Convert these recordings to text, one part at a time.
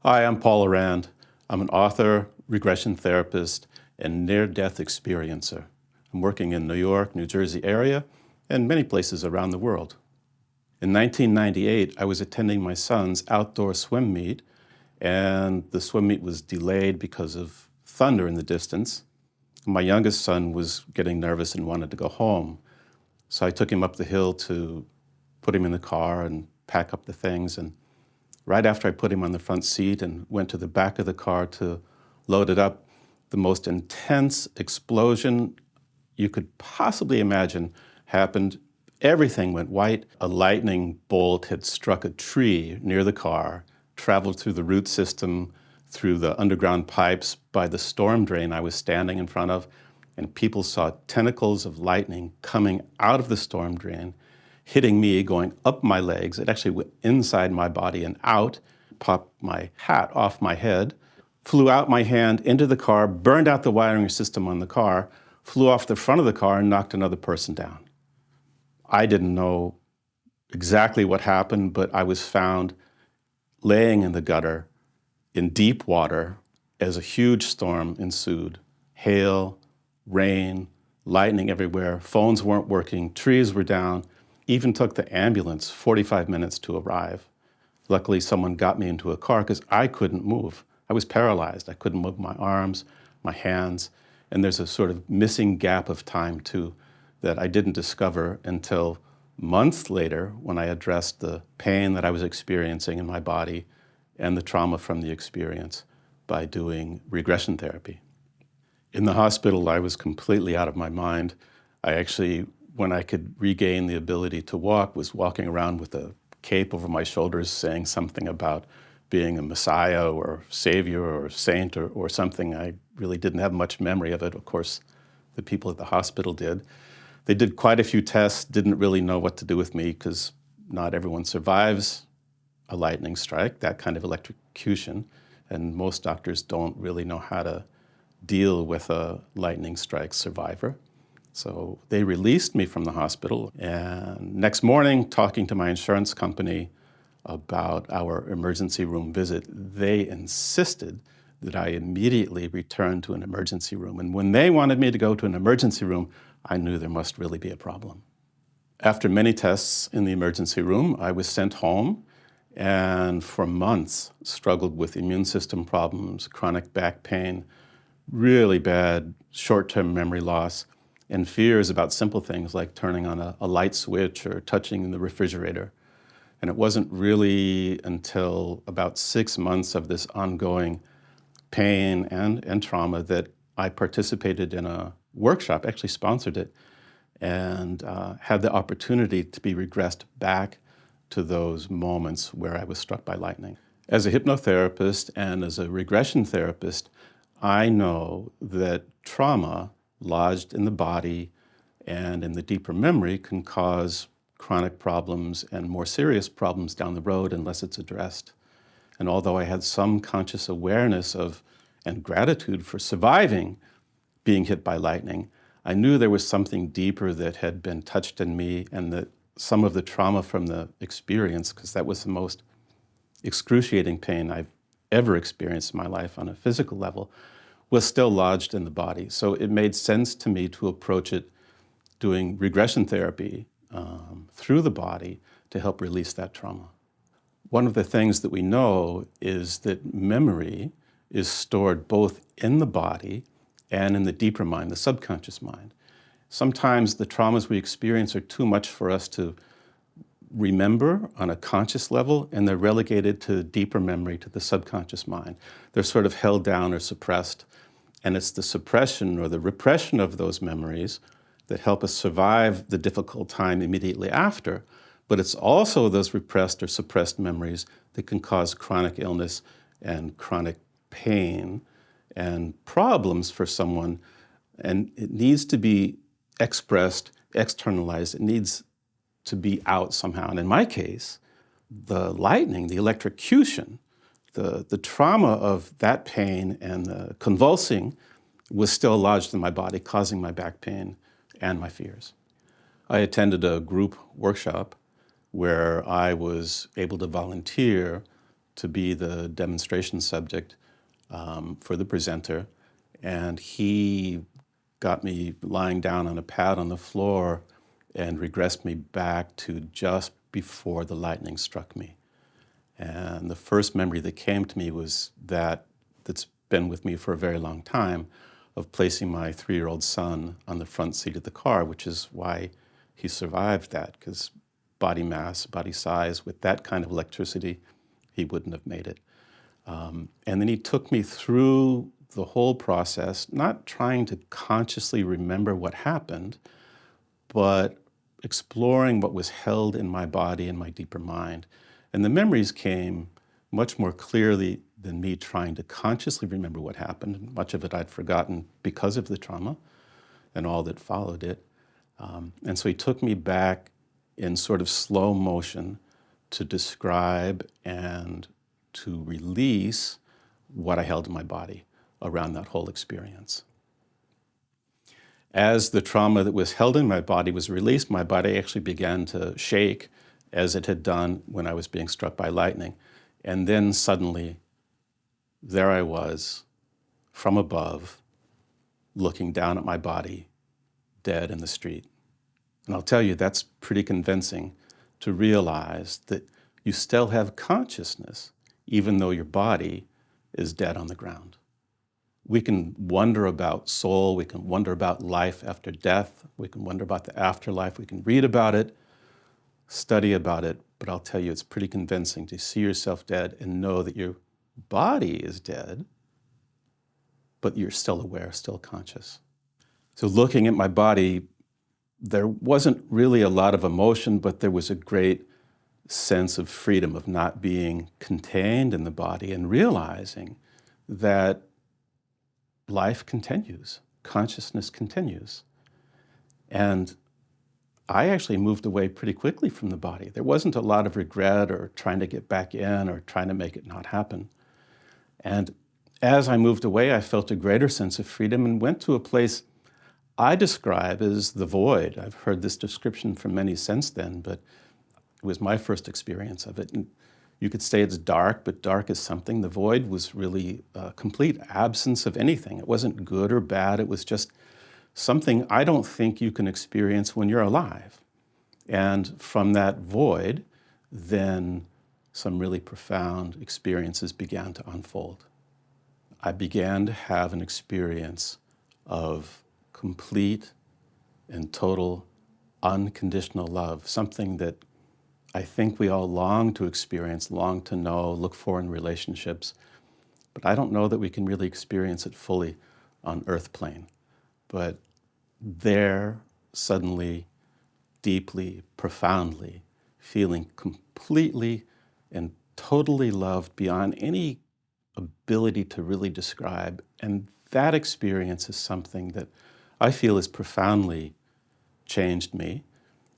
Hi, I'm Paul Aurand. I'm an author, regression therapist, and near-death experiencer. I'm working in New York, New Jersey area, and many places around the world. In 1998, I was attending my son's outdoor swim meet, and the swim meet was delayed because of thunder in the distance. My youngest son was getting nervous and wanted to go home. So I took him up the hill to put him in the car and pack up the things. And right after I put him on the front seat and went to the back of the car to load it up, the most intense explosion you could possibly imagine happened. Everything went white. A lightning bolt had struck a tree near the car, traveled through the root system, through the underground pipes by the storm drain I was standing in front of, and people saw tentacles of lightning coming out of the storm drain, hitting me, going up my legs. It actually went inside my body and out, popped my hat off my head, flew out my hand into the car, burned out the wiring system on the car, flew off the front of the car and knocked another person down. I didn't know exactly what happened, but I was found laying in the gutter in deep water as a huge storm ensued. Hail, rain, lightning everywhere, phones weren't working, trees were down. Even took the ambulance 45 minutes to arrive. Luckily, someone got me into a car because I couldn't move. I was paralyzed. I couldn't move my arms, my hands, and there's a sort of missing gap of time too that I didn't discover until months later when I addressed the pain that I was experiencing in my body and the trauma from the experience by doing regression therapy. In the hospital, I was completely out of my mind. I actually, when I could regain the ability to walk, was walking around with a cape over my shoulders saying something about being a messiah or savior or saint or something. I really didn't have much memory of it. Of course, the people at the hospital did. They did quite a few tests, didn't really know what to do with me because not everyone survives a lightning strike, that kind of electrocution, and most doctors don't really know how to deal with a lightning strike survivor. So they released me from the hospital, and next morning, talking to my insurance company about our emergency room visit, they insisted that I immediately return to an emergency room. And when they wanted me to go to an emergency room, I knew there must really be a problem. After many tests in the emergency room, I was sent home and for months struggled with immune system problems, chronic back pain, really bad short-term memory loss, and fears about simple things like turning on a light switch or touching the refrigerator. And it wasn't really until about 6 months of this ongoing pain and trauma that I participated in a workshop, actually sponsored it, and had the opportunity to be regressed back to those moments where I was struck by lightning. As a hypnotherapist and as a regression therapist, I know that trauma lodged in the body and in the deeper memory can cause chronic problems and more serious problems down the road unless it's addressed. And although I had some conscious awareness of and gratitude for surviving being hit by lightning, I knew there was something deeper that had been touched in me, and that some of the trauma from the experience, because that was the most excruciating pain I've ever experienced in my life on a physical level, was still lodged in the body. So it made sense to me to approach it doing regression therapy through the body to help release that trauma. One of the things that we know is that memory is stored both in the body and in the deeper mind, the subconscious mind. Sometimes the traumas we experience are too much for us to remember on a conscious level, and they're relegated to deeper memory, to the subconscious mind. They're sort of held down or suppressed. And it's the suppression or the repression of those memories that help us survive the difficult time immediately after. But it's also those repressed or suppressed memories that can cause chronic illness and chronic pain and problems for someone. And it needs to be expressed, externalized. It needs to be out somehow. And in my case, the lightning, the electrocution, the trauma of that pain and the convulsing was still lodged in my body, causing my back pain and my fears. I attended a group workshop where I was able to volunteer to be the demonstration subject for the presenter, and he got me lying down on a pad on the floor and regressed me back to just before the lightning struck me. And the first memory that came to me was that's been with me for a very long time, of placing my 3-year-old son on the front seat of the car, which is why he survived that, because body mass, body size, with that kind of electricity, he wouldn't have made it. And then he took me through the whole process, not trying to consciously remember what happened, but exploring what was held in my body and my deeper mind. And the memories came much more clearly than me trying to consciously remember what happened. Much of it I'd forgotten because of the trauma and all that followed it. And so he took me back in sort of slow motion to describe and to release what I held in my body around that whole experience. As the trauma that was held in my body was released, my body actually began to shake, as it had done when I was being struck by lightning. And then suddenly, there I was, from above, looking down at my body, dead in the street. And I'll tell you, that's pretty convincing to realize that you still have consciousness, even though your body is dead on the ground. We can wonder about soul, we can wonder about life after death, we can wonder about the afterlife, we can read about it, study about it, but I'll tell you, it's pretty convincing to see yourself dead and know that your body is dead, but you're still aware, still conscious. So looking at my body, there wasn't really a lot of emotion, but there was a great sense of freedom, of not being contained in the body and realizing that life continues, consciousness continues. And I actually moved away pretty quickly from the body. There wasn't a lot of regret or trying to get back in or trying to make it not happen. And as I moved away, I felt a greater sense of freedom and went to a place I describe as the void. I've heard this description from many since then, but it was my first experience of it. And you could say it's dark, but dark is something. The void was really a complete absence of anything. It wasn't good or bad. It was just something I don't think you can experience when you're alive. And from that void, then some really profound experiences began to unfold. I began to have an experience of complete and total unconditional love, something that I think we all long to experience, long to know, look for in relationships. But I don't know that we can really experience it fully on earth plane. But there, suddenly, deeply, profoundly, feeling completely and totally loved beyond any ability to really describe. And that experience is something that I feel has profoundly changed me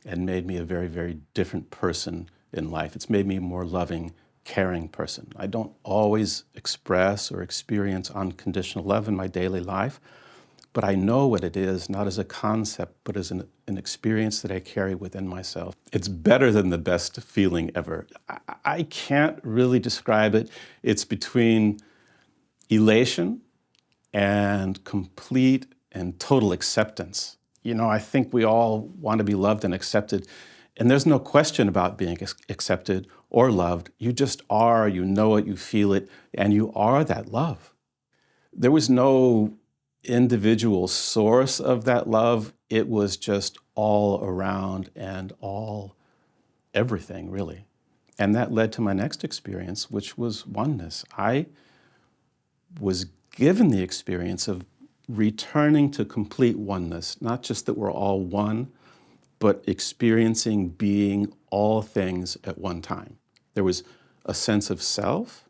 and made me a very, very different person in life. It's made me a more loving, caring person. I don't always express or experience unconditional love in my daily life, but I know what it is, not as a concept, but as an experience that I carry within myself. It's better than the best feeling ever. I can't really describe it. It's between elation and complete and total acceptance. You know, I think we all want to be loved and accepted, and there's no question about being accepted or loved. You just are, you know it, you feel it, and you are that love. There was no individual source of that love. It was just all around and all everything, really. And that led to my next experience, which was oneness. I was given the experience of returning to complete oneness, not just that we're all one, but experiencing being all things at one time. There was a sense of self,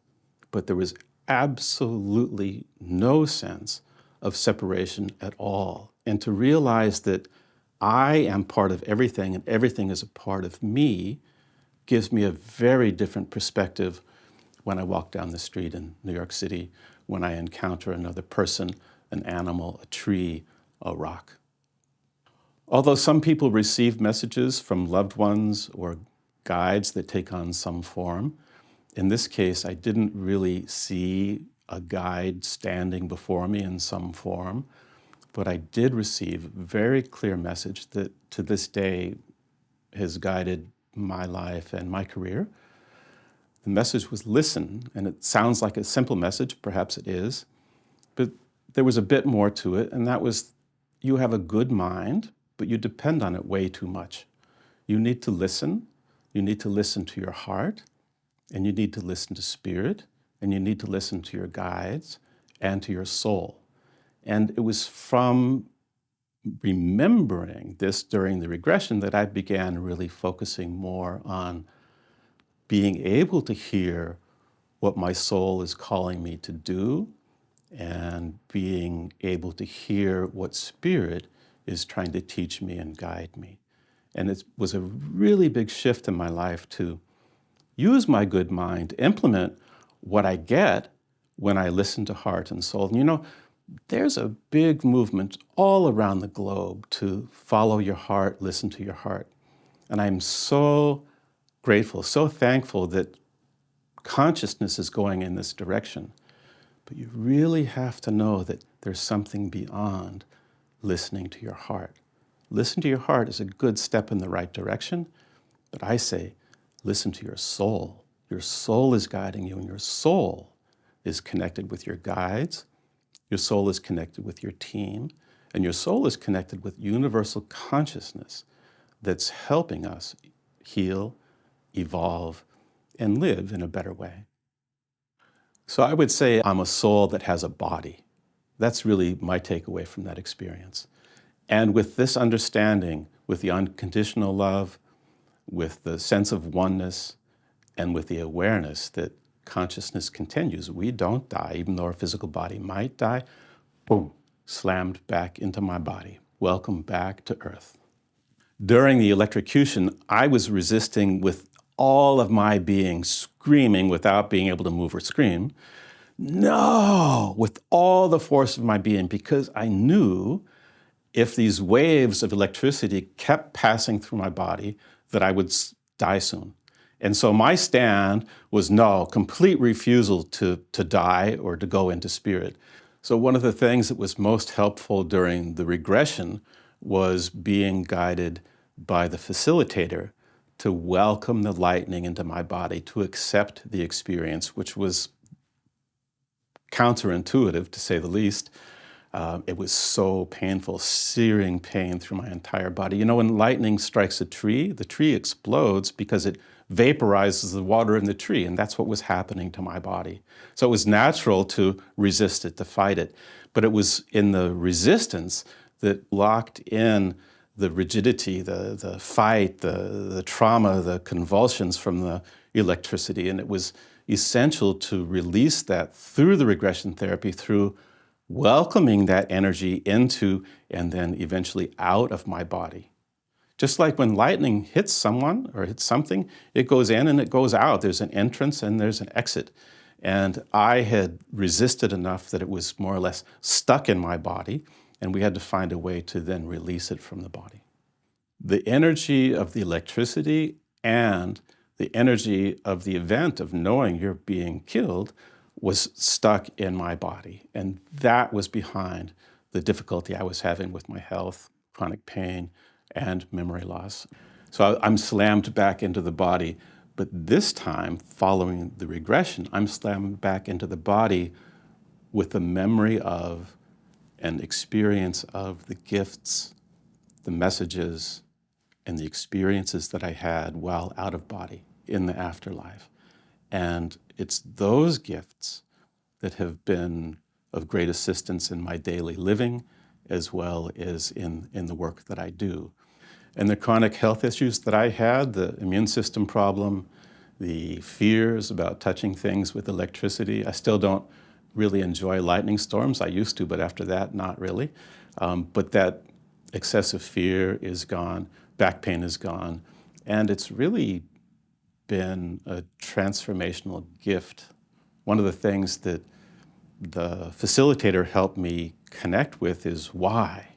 but there was absolutely no sense of separation at all. And to realize that I am part of everything and everything is a part of me gives me a very different perspective when I walk down the street in New York City, when I encounter another person, an animal, a tree, a rock. Although some people receive messages from loved ones or guides that take on some form, in this case, I didn't really see a guide standing before me in some form, but I did receive a very clear message that to this day has guided my life and my career. The message was listen, and it sounds like a simple message, perhaps it is, but there was a bit more to it, and that was you have a good mind, but you depend on it way too much. You need to listen to your heart, and you need to listen to spirit, and you need to listen to your guides and to your soul. And it was from remembering this during the regression that I began really focusing more on being able to hear what my soul is calling me to do and being able to hear what spirit is trying to teach me and guide me. And it was a really big shift in my life to use my good mind, implement what I get when I listen to heart and soul. And you know, there's a big movement all around the globe to follow your heart, listen to your heart. And I'm so grateful, so thankful that consciousness is going in this direction. But you really have to know that there's something beyond listening to your heart. Listen to your heart is a good step in the right direction, but I say, listen to your soul. Your soul is guiding you, and your soul is connected with your guides. Your soul is connected with your team, and your soul is connected with universal consciousness that's helping us heal, evolve, and live in a better way. So I would say I'm a soul that has a body. That's really my takeaway from that experience. And with this understanding, with the unconditional love, with the sense of oneness, and with the awareness that consciousness continues, we don't die, even though our physical body might die, boom, slammed back into my body. Welcome back to Earth. During the electrocution, I was resisting with all of my being, screaming without being able to move or scream. No, with all the force of my being, because I knew if these waves of electricity kept passing through my body, that I would die soon. And so my stand was no, complete refusal to die or to go into spirit. So one of the things that was most helpful during the regression was being guided by the facilitator to welcome the lightning into my body, to accept the experience, which was counterintuitive, to say the least. It was so painful, searing pain through my entire body. You know, when lightning strikes a tree, the tree explodes because it vaporizes the water in the tree, and that's what was happening to my body. So it was natural to resist it, to fight it. But it was in the resistance that locked in the rigidity, the fight, the trauma, the convulsions from the electricity. And it was essential to release that through the regression therapy, through welcoming that energy into and then eventually out of my body. Just like when lightning hits someone or hits something, it goes in and it goes out. There's an entrance and there's an exit. And I had resisted enough that it was more or less stuck in my body, and we had to find a way to then release it from the body. The energy of the electricity and the energy of the event of knowing you're being killed was stuck in my body. And that was behind the difficulty I was having with my health, chronic pain, and memory loss. So I'm slammed back into the body, but this time, following the regression, I'm slammed back into the body with the memory of and experience of the gifts, the messages, and the experiences that I had while out of body in the afterlife. And it's those gifts that have been of great assistance in my daily living, as well as in the work that I do. And the chronic health issues that I had, the immune system problem, the fears about touching things with electricity. I still don't really enjoy lightning storms. I used to, but after that, not really. But that excessive fear is gone, back pain is gone, and it's really been a transformational gift. One of the things that the facilitator helped me connect with is why.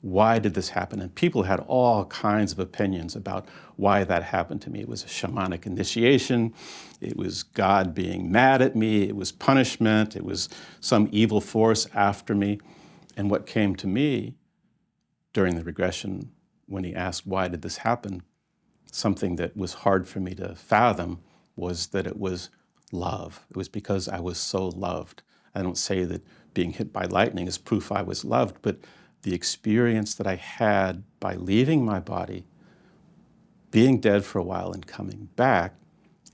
Why did this happen? And people had all kinds of opinions about why that happened to me. It was a shamanic initiation. It was God being mad at me. It was punishment. It was some evil force after me. And what came to me during the regression, when he asked, why did this happen? Something that was hard for me to fathom was that it was love. It was because I was so loved. I don't say that being hit by lightning is proof I was loved, but the experience that I had by leaving my body, being dead for a while and coming back,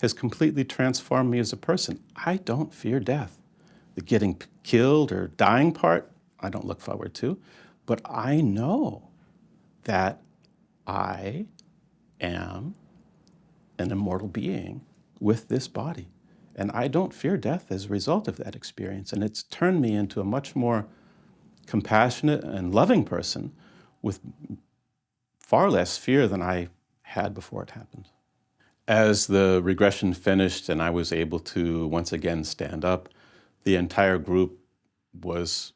has completely transformed me as a person. I don't fear death. The getting killed or dying part, I don't look forward to, but I know that I am an immortal being with this body. And I don't fear death as a result of that experience. And it's turned me into a much more compassionate and loving person with far less fear than I had before it happened. As the regression finished and I was able to once again stand up, the entire group was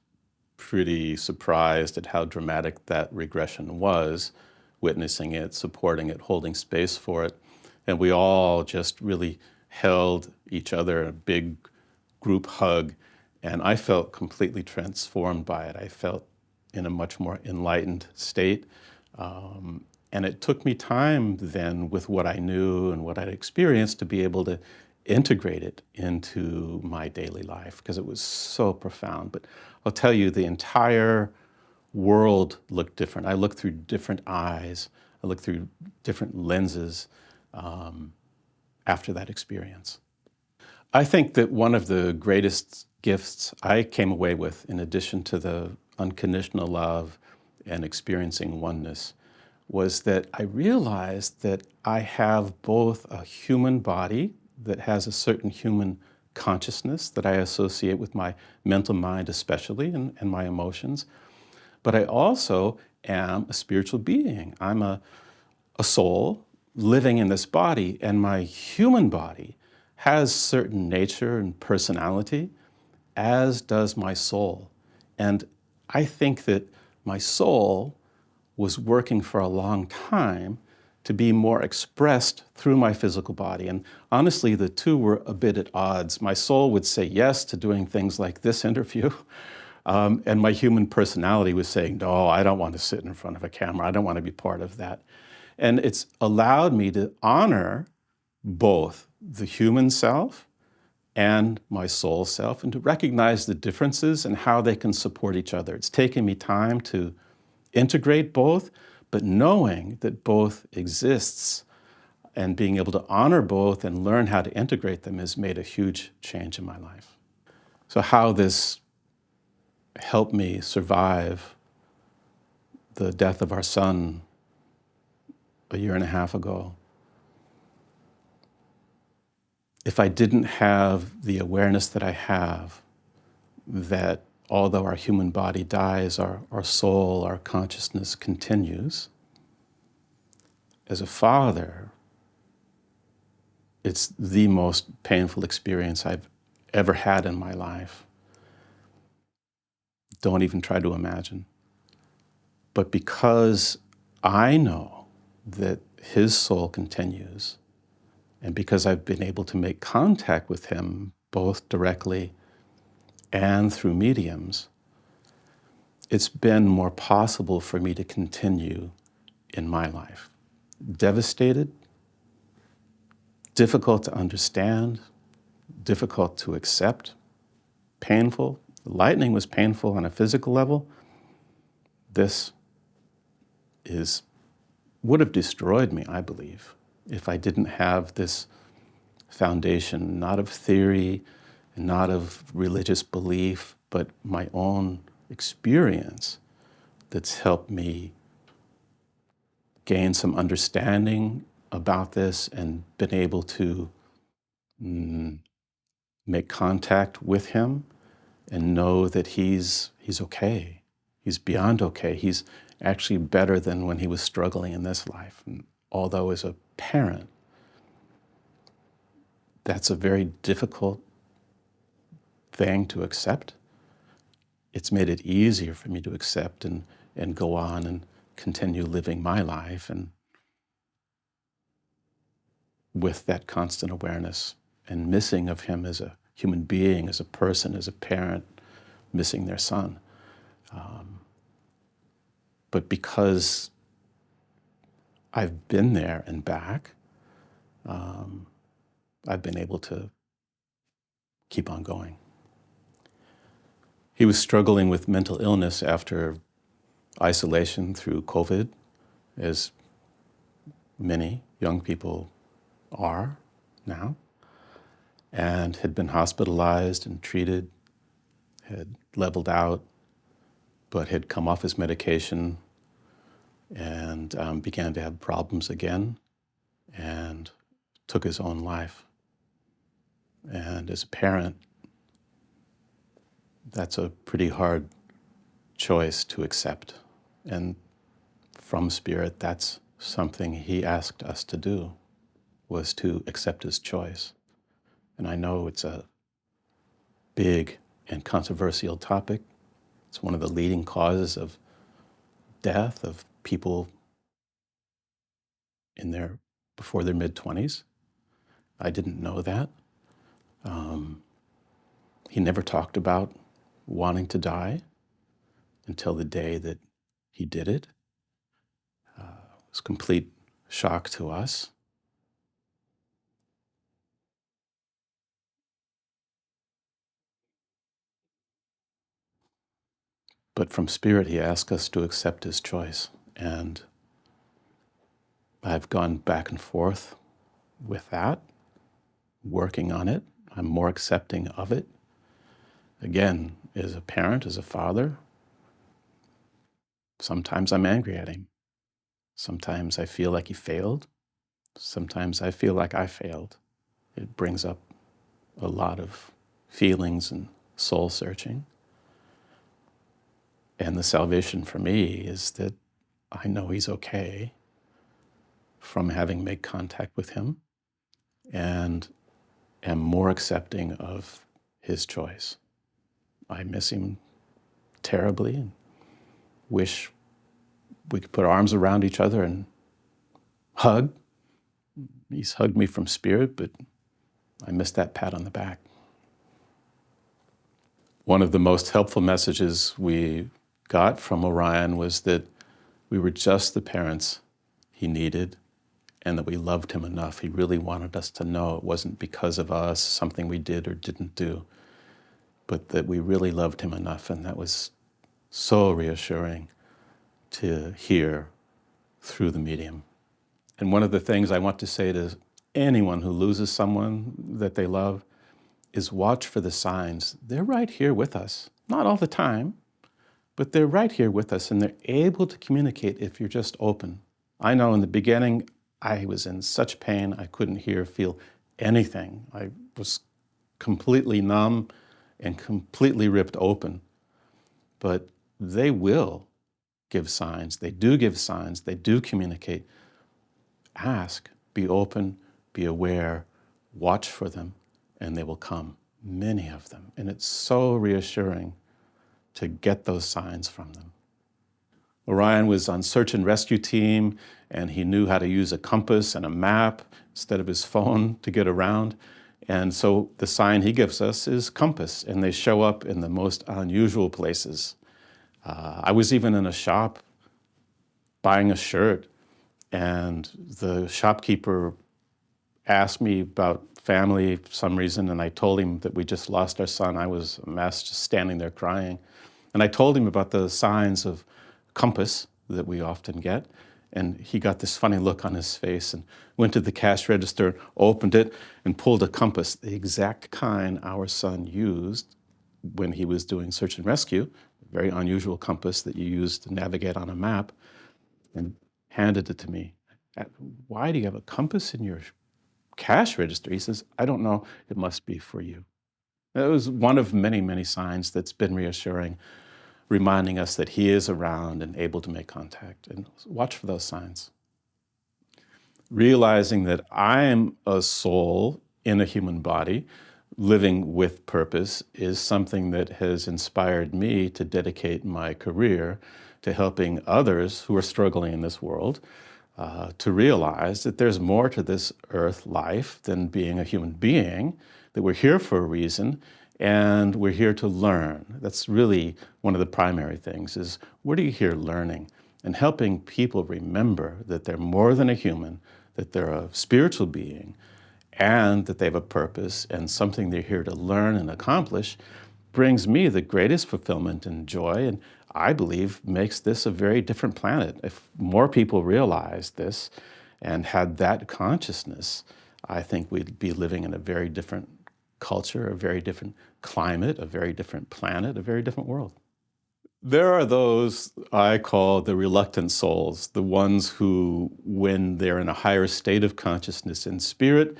pretty surprised at how dramatic that regression was, witnessing it, supporting it, holding space for it. And we all just really held each other in a big group hug. And I felt completely transformed by it. I felt in a much more enlightened state. And it took me time then with what I knew and what I'd experienced to be able to integrate it into my daily life because it was so profound. But I'll tell you, the entire world looked different. I looked through different eyes. I looked through different lenses after that experience. I think that one of the greatest gifts I came away with, in addition to the unconditional love and experiencing oneness, was that I realized that I have both a human body that has a certain human consciousness that I associate with my mental mind especially and my emotions, but I also am a spiritual being. I'm a soul living in this body, and my human body has certain nature and personality, as does my soul. And I think that my soul was working for a long time to be more expressed through my physical body. And honestly, the two were a bit at odds. My soul would say yes to doing things like this interview, and my human personality was saying, no, I don't want to sit in front of a camera. I don't want to be part of that. And it's allowed me to honor both the human self and my soul self, and to recognize the differences and how they can support each other. It's taken me time to integrate both, but knowing that both exists and being able to honor both and learn how to integrate them has made a huge change in my life. So how this helped me survive the death of our son a year and a half ago. If I didn't have the awareness that I have, that although our human body dies, our soul, our consciousness continues, as a father, it's the most painful experience I've ever had in my life. Don't even try to imagine. But because I know that his soul continues, and because I've been able to make contact with him both directly and through mediums, it's been more possible for me to continue in my life. Devastated, difficult to understand, difficult to accept, painful. Lightning was painful on a physical level. This would have destroyed me, I believe, if I didn't have this foundation, not of theory, not of religious belief, but my own experience that's helped me gain some understanding about this and been able to make contact with him and know that he's okay. He's beyond okay. He's actually better than when he was struggling in this life. And although as a parent, that's a very difficult thing to accept. It's made it easier for me to accept and go on and continue living my life and with that constant awareness and missing of him as a human being, as a person, as a parent, missing their son. But because I've been there and back, I've been able to keep on going. He was struggling with mental illness after isolation through COVID, as many young people are now, and had been hospitalized and treated, had leveled out, but had come off his medication and began to have problems again and took his own life. And as a parent, that's a pretty hard choice to accept. And from Spirit, that's something he asked us to do, was to accept his choice. And I know it's a big and controversial topic. It's one of the leading causes of death of people before their mid-20s. I didn't know that. He never talked about wanting to die until the day that he did it. It was a complete shock to us. But from Spirit, he asked us to accept his choice. And I've gone back and forth with that, working on it. I'm more accepting of it. Again, as a parent, as a father, sometimes I'm angry at him. Sometimes I feel like he failed. Sometimes I feel like I failed. It brings up a lot of feelings and soul searching. And the salvation for me is that I know he's okay from having made contact with him and am more accepting of his choice. I miss him terribly and wish we could put our arms around each other and hug. He's hugged me from Spirit, but I miss that pat on the back. One of the most helpful messages we got from Aurand was that we were just the parents he needed and that we loved him enough. He really wanted us to know it wasn't because of us, something we did or didn't do, but that we really loved him enough. And that was so reassuring to hear through the medium. And one of the things I want to say to anyone who loses someone that they love is watch for the signs. They're right here with us. Not all the time, but they're right here with us and they're able to communicate if you're just open. I know in the beginning, I was in such pain, I couldn't hear, feel anything. I was completely numb and completely ripped open. But they will give signs. They do give signs. They do communicate. Ask, be open, be aware, watch for them, and they will come, many of them. And it's so reassuring to get those signs from them. Aurand was on search and rescue team, and he knew how to use a compass and a map instead of his phone to get around. And so the sign he gives us is compass, and they show up in the most unusual places. I was even in a shop buying a shirt, and the shopkeeper asked me about family for some reason, and I told him that we just lost our son. I was a mess, just standing there crying. And I told him about the signs of compass that we often get, and he got this funny look on his face and went to the cash register, opened it, and pulled a compass, the exact kind our son used when he was doing search and rescue, a very unusual compass that you use to navigate on a map, and handed it to me. Why do you have a compass in your cash register? He says, I don't know, it must be for you. It was one of many, many signs that's been reassuring, reminding us that he is around and able to make contact. And watch for those signs. Realizing that I am a soul in a human body, living with purpose, is something that has inspired me to dedicate my career to helping others who are struggling in this world to realize that there's more to this earth life than being a human being, that we're here for a reason, and we're here to learn. That's really one of the primary things, is what are you here learning? And helping people remember that they're more than a human, that they're a spiritual being, and that they have a purpose and something they're here to learn and accomplish brings me the greatest fulfillment and joy, and I believe makes this a very different planet. If more people realized this and had that consciousness, I think we'd be living in a very different culture, a very different climate, a very different planet, a very different world. There are those I call the reluctant souls, the ones who, when they're in a higher state of consciousness and spirit,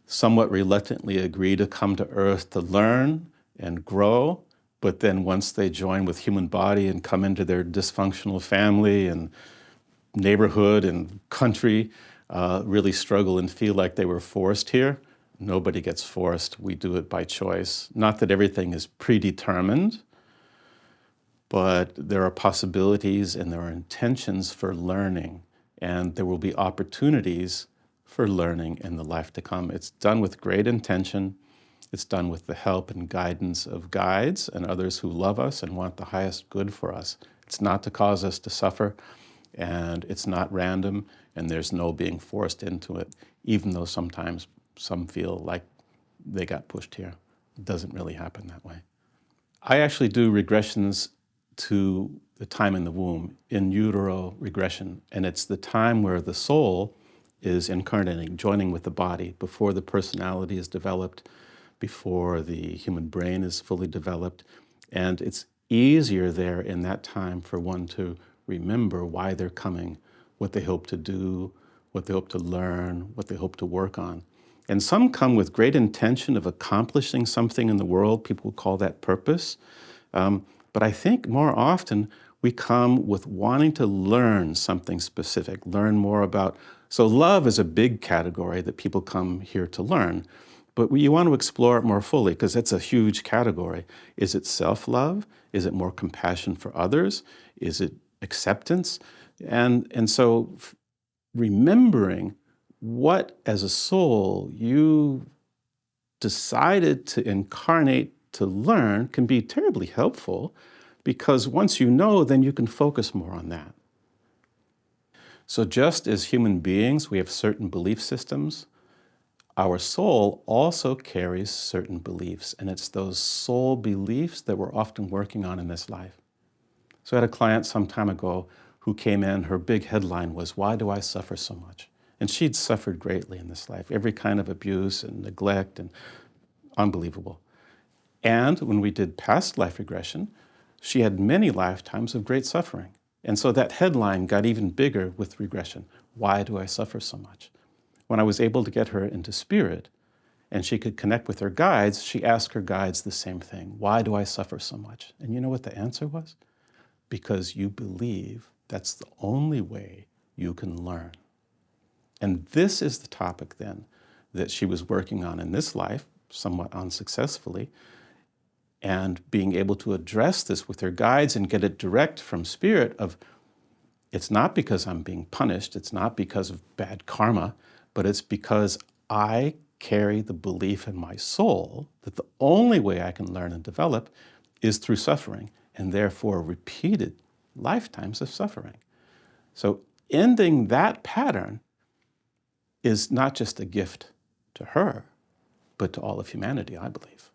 somewhat reluctantly agree to come to earth to learn and grow, but then once they join with human body and come into their dysfunctional family and neighborhood and country, really struggle and feel like they were forced here. Nobody gets forced. We do it by choice. Not that everything is predetermined, but there are possibilities and there are intentions for learning, and there will be opportunities for learning in the life to come. It's done with great intention. It's done with the help and guidance of guides and others who love us and want the highest good for us. It's not to cause us to suffer, and it's not random, and there's no being forced into it, even though sometimes some feel like they got pushed here. It doesn't really happen that way. I actually do regressions to the time in the womb, in utero regression, and it's the time where the soul is incarnating, joining with the body, before the personality is developed, before the human brain is fully developed. And it's easier there in that time for one to remember why they're coming, what they hope to do, what they hope to learn, what they hope to work on. And some come with great intention of accomplishing something in the world. People call that purpose. But I think more often we come with wanting to learn something specific, learn more about. So love is a big category that people come here to learn. But you want to explore it more fully because it's a huge category. Is it self-love? Is it more compassion for others? Is it acceptance? And so remembering what, as a soul, you decided to incarnate to learn can be terribly helpful, because once you know, then you can focus more on that. So just as human beings, we have certain belief systems, our soul also carries certain beliefs, and it's those soul beliefs that we're often working on in this life. So I had a client some time ago who came in, her big headline was, "Why do I suffer so much?" And she'd suffered greatly in this life, every kind of abuse and neglect, and unbelievable. And when we did past life regression, she had many lifetimes of great suffering. And so that headline got even bigger with regression. Why do I suffer so much? When I was able to get her into spirit and she could connect with her guides, she asked her guides the same thing. Why do I suffer so much? And you know what the answer was? Because you believe that's the only way you can learn. And this is the topic then that she was working on in this life, somewhat unsuccessfully, and being able to address this with her guides and get it direct from spirit of, it's not because I'm being punished, it's not because of bad karma, but it's because I carry the belief in my soul that the only way I can learn and develop is through suffering, and therefore repeated lifetimes of suffering. So ending that pattern is not just a gift to her, but to all of humanity, I believe.